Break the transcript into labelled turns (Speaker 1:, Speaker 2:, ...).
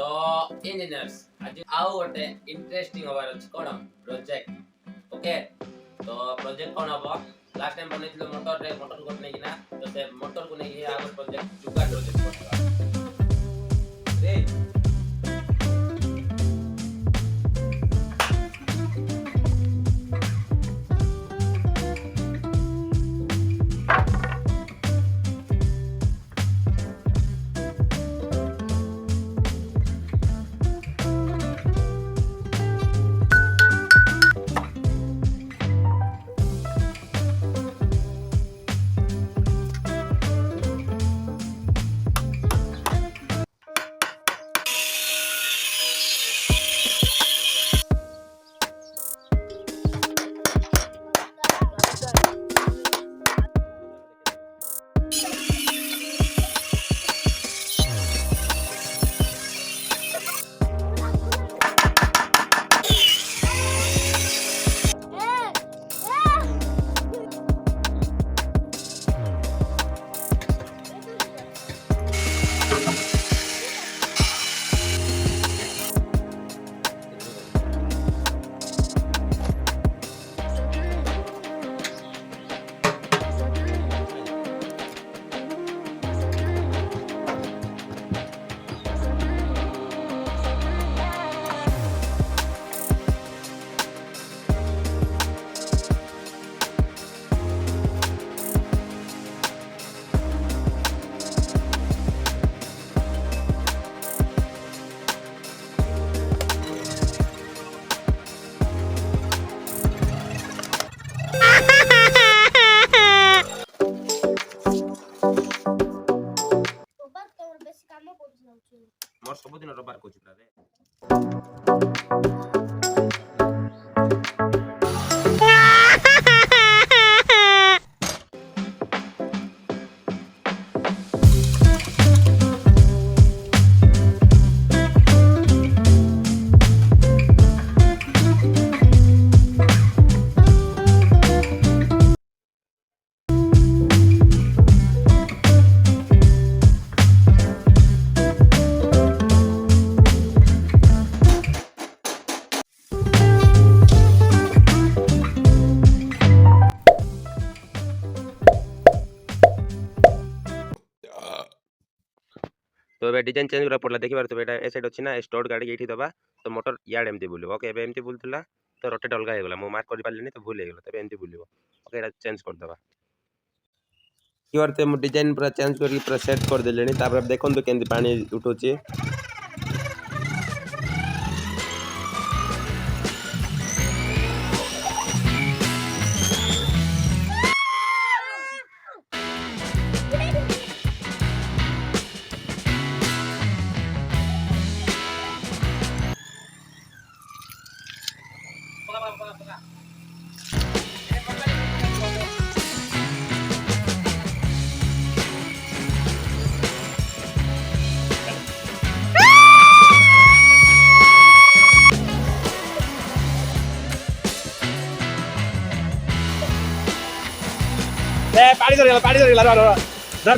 Speaker 1: तो इंजीनियर्स आज आउ गोटे इंटरेस्टिंग हवार अछि कोन प्रोजेक्ट ओके तो प्रोजेक्ट कोन हबो लास्ट टाइम बनेथिलो मोटर कोट नै किना तो से मोटर को नै आ प्रोजेक्ट जुगाड़ प्रोजेक्ट करबा रे मोर सब दिन रबार कोच पुरा रे तो ए डिजाइन चेंज करा पड़ला देखि बार तो बेटा ए साइड अछि ना स्टोर गाड़ी एठी दबा तो मोटर यार्ड एमती बुलिबो ओके एबे एमती बुलतला तो रोटेट अलगा हे गेला मो मार्क करि पालिनी तो भूल हे गेला तबे एमती बुलिबो ओके एटा चेंज कर दबा की बार मो डिजाइन पूरा चेंज करी पूरा सेट कर देलेनी तापर देखन तो केंदी पानी उठोची पानी धर पानी धर